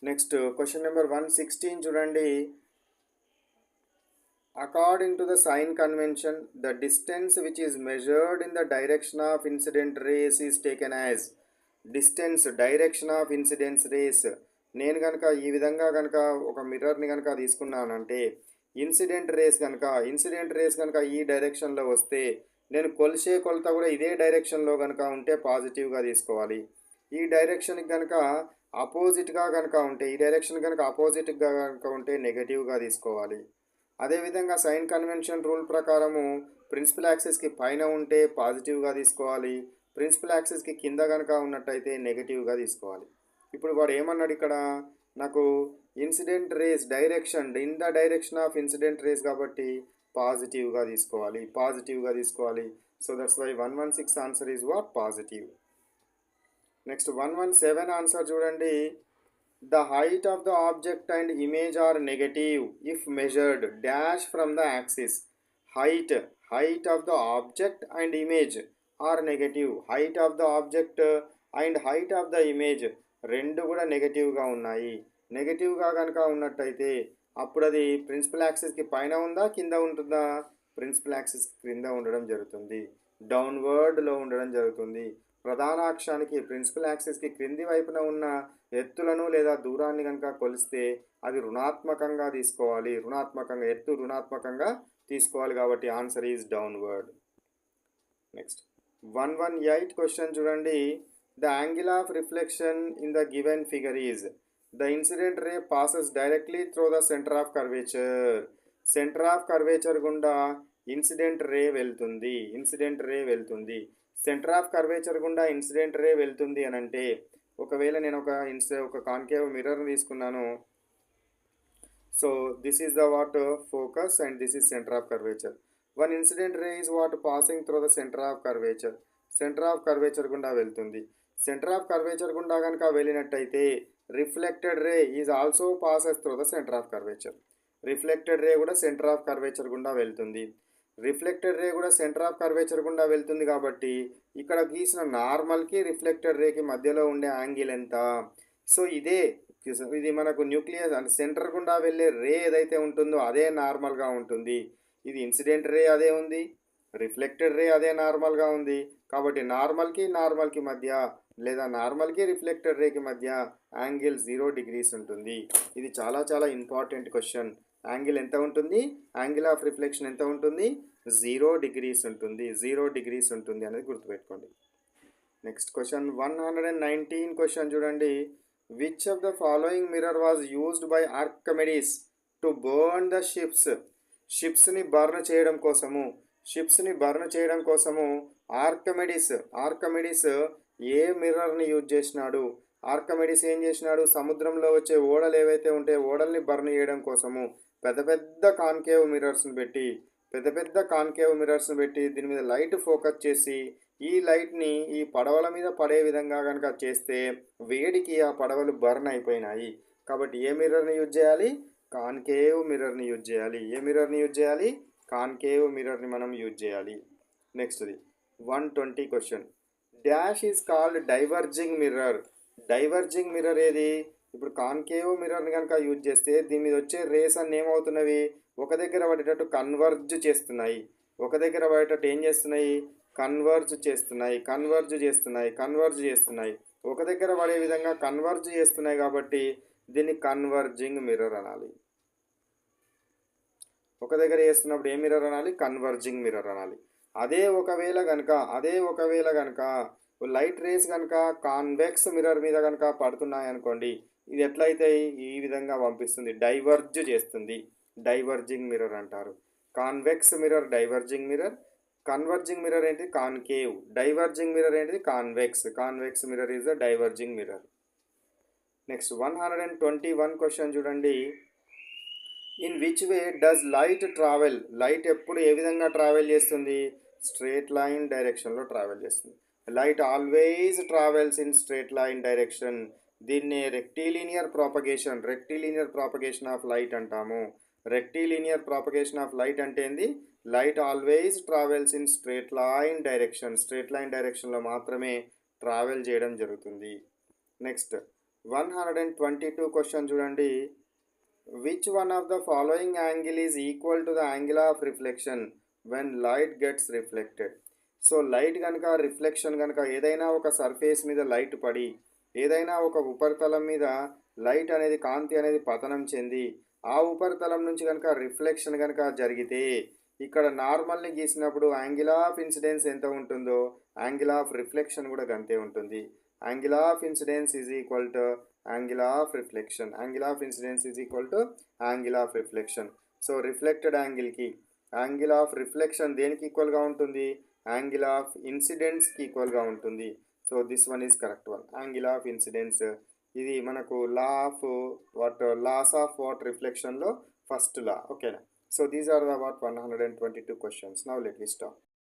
Next question number 116 చూడండి. According to the sign convention, the distance which is measured in the direction of incident rays is taken as distance direction of incidence rays. నేను కనుక ఈ విధంగా కనుక ఒక మిర్రర్ని కనుక తీసుకున్నానంటే incident race కనుక ఈ డైరెక్షన్లో వస్తే నేను కొలిసే కొలత కూడా ఇదే డైరెక్షన్లో కనుక ఉంటే పాజిటివ్గా తీసుకోవాలి. ఈ డైరెక్షన్కి కనుక అపోజిట్గా కనుక ఉంటే ఈ డైరెక్షన్ కనుక అపోజిట్గా కనుక ఉంటే నెగటివ్గా తీసుకోవాలి. అదేవిధంగా సైన్ కన్వెన్షన్ రూల్ ప్రకారము ప్రిన్సిపల్ యాక్సిస్కి పైన ఉంటే పాజిటివ్గా తీసుకోవాలి, ప్రిన్సిపల్ యాక్సిస్కి కింద కనుక ఉన్నట్టయితే నెగటివ్గా తీసుకోవాలి. ఇప్పుడు వాడు ఏమన్నాడు ఇక్కడ, నాకు incident rays direction in the direction of incident rays కాబట్టి పాజిటివ్గా తీసుకోవాలి. So that's why 116 answer is what positive. Next 117 answer చూడండి. The height of the object and image are negative if measured dash from the axis. Height of the object and image are negative. Height of the object and height of the image రెండు కూడా నెగటివ్గా ఉన్నాయి. నెగటివ్గా కనుక ఉన్నట్టయితే అప్పుడు అది principal యాక్సిస్కి పైన ఉందా కింద ఉంటుందా? ప్రిన్సిపల్ యాక్సిస్ క్రింద ఉండడం జరుగుతుంది, డౌన్వర్డ్లో ఉండడం జరుగుతుంది. ప్రధాన అక్షానికి ప్రిన్సిపల్ యాక్సిస్కి క్రింది వైపున ఉన్న ఎత్తులను లేదా దూరాన్ని కనుక కొలిస్తే అది రుణాత్మకంగా తీసుకోవాలి, ఎత్తు రుణాత్మకంగా తీసుకోవాలి కాబట్టి answer is downward. Next 118 question చూడండి. The angle of reflection in the given figure is the incident ray passes directly through the centre of curvature. Centre of curvature గుండా ఇన్సిడెంట్ రే వెళ్తుంది. సెంటర్ ఆఫ్ కర్వేచర్ గుండా incident ray వెళ్తుంది అని అంటే, ఒకవేళ నేను ఒక కాన్కేవ్ మిర్రర్ తీసుకున్నాను. So this is the what focus and this is centre of curvature. One incident ray is what passing through the centre of curvature గుండా వెళ్తుంది. సెంటర్ ఆఫ్ కర్వేచర్ గుండా కనుక వెళ్ళినట్టయితే reflected ray is also passes through the centre of curvature. Reflected ray కూడా centre of curvature గుండా వెళ్తుంది. Reflected ray కూడా centre of curvature గుండా వెళ్తుంది కాబట్టి ఇక్కడ గీసిన నార్మల్కి రిఫ్లెక్టెడ్ రేకి మధ్యలో ఉండే యాంగిల్ ఎంత? సో ఇది మనకు న్యూక్లియస్ అంటే సెంటర్ గుండా వెళ్ళే రే ఏదైతే ఉంటుందో అదే నార్మల్గా ఉంటుంది. ఇది ఇన్సిడెంట్ రే అదే ఉంది, రిఫ్లెక్టెడ్ రే అదే నార్మల్గా ఉంది కాబట్టి నార్మల్కి మధ్య లేదా నార్మల్కి రిఫ్లెక్టెడ్ రేకి మధ్య యాంగిల్ 0 degrees ఉంటుంది. ఇది చాలా ఇంపార్టెంట్ క్వశ్చన్. యాంగిల్ ఎంత ఉంటుంది? యాంగిల్ ఆఫ్ రిఫ్లెక్షన్ ఎంత ఉంటుంది? 0 degrees ఉంటుంది అనేది గుర్తుపెట్టుకోండి. నెక్స్ట్ క్వశ్చన్ 119 క్వశ్చన్ చూడండి. Which of the following mirror was used by Archimedes to burn the షిప్స్ని బర్న్ చేయడం కోసము ఆర్కిమెడిస్ ఏ మిర్రర్ని యూజ్ చేసినాడు? ఆర్కిమెడిస్ ఏం చేసినాడు? సముద్రంలో వచ్చే ఓడలు ఏవైతే ఉంటాయో ఓడల్ని బర్న్ చేయడం కోసము పెద్ద కాన్కేవ్ మిర్రర్స్ని పెట్టి దీని మీద లైట్ ఫోకస్ చేసి ఈ లైట్ని ఈ పడవల మీద పడే విధంగా కనుక చేస్తే వేడికి ఆ పడవలు బర్న్ అయిపోయినాయి. కాబట్టి ఏ మిర్రర్ని యూజ్ చేయాలి? కాన్కేవ్ మిర్రర్ని యూజ్ చేయాలి. కాన్కేవ్ మిర్రర్ని మనం యూజ్ చేయాలి. నెక్స్ట్ది 120 question. Dash is called diverging mirror ఏది? ఇప్పుడు కాన్కేవ్ మిర్రర్ని కనుక యూజ్ చేస్తే దీని మీద వచ్చే రేస్ అన్నీ ఏమవుతున్నవి? ఒక దగ్గర పడేటట్టు కన్వర్జ్ చేస్తున్నాయి, ఏం చేస్తున్నాయి? కన్వర్జ్ చేస్తున్నాయి. ఒక దగ్గర పడే విధంగా కన్వర్జ్ చేస్తున్నాయి కాబట్టి దీన్ని కన్వర్జింగ్ మిర్రర్ అనాలి. ఒక దగ్గర చేస్తున్నప్పుడు ఏ మిర్రర్ అనాలి? కన్వర్జింగ్ మిర్రర్ అనాలి. అదే ఒకవేళ కనుక లైట్ రేస్ కనుక కాన్వెక్స్ మిర్రర్ మీద కనుక పడుతున్నాయి అనుకోండి, ఇది ఎట్లయితాయి? ఈ విధంగా పంపిస్తుంది, డైవర్జ్ చేస్తుంది. డైవర్జింగ్ మిర్రర్ అంటారు. Convex mirror diverging mirror, converging mirror ఏంటి? కాన్కేవ్, డైవర్జింగ్ మిర్రర్ ఏంటిది? Convex mirror is the diverging mirror. Next 121 question చూడండి. In which way does light ఎప్పుడు ఏ విధంగా ట్రావెల్ చేస్తుంది? స్ట్రేట్ లైన్ డైరెక్షన్లో ట్రావెల్ చేస్తుంది. Light always travels in straight line direction. దీన్ని రెక్టిలీనియర్ ప్రాపగేషన్ ఆఫ్ లైట్ అంటాము. రెక్టిలీనియర్ ప్రాపగేషన్ ఆఫ్ లైట్ అంటే ఏంది? Light always travels in straight line డైరెక్షన్లో మాత్రమే ట్రావెల్ చేయడం జరుగుతుంది. నెక్స్ట్ 122 క్వశ్చన్ చూడండి. Which one of the following angle is equal to the angle of reflection when light gets reflected. So light కనుక reflection కనుక ఏదైనా ఒక సర్ఫేస్ మీద లైట్ పడి ఏదైనా ఒక ఉపరితలం మీద లైట్ అనేది కాంతి అనేది పతనం చెంది ఆ ఉపరితలం నుంచి కనుక రిఫ్లెక్షన్ కనుక జరిగితే ఇక్కడ నార్మల్ని గీసినప్పుడు యాంగిల్ ఆఫ్ ఇన్సిడెన్స్ ఎంత ఉంటుందో యాంగిల్ ఆఫ్ రిఫ్లెక్షన్ కూడా అంతే ఉంటుంది. Angle of incidence is equal to angle of reflection. Angle of incidence is equal to angle of reflection. So reflected యాంగిల్కి యాంగిల్ ఆఫ్ రిఫ్లెక్షన్ దేనికి ఈక్వల్గా ఉంటుంది? యాంగిల్ ఆఫ్ ఇన్సిడెన్స్కి ఈక్వల్గా ఉంటుంది. So this one is correct one. Angle of incidence ఇది మనకు laws of what రిఫ్లెక్షన్లో ఫస్ట్ లా. ఓకేనా? So these are the what 122 questions. Now let we start.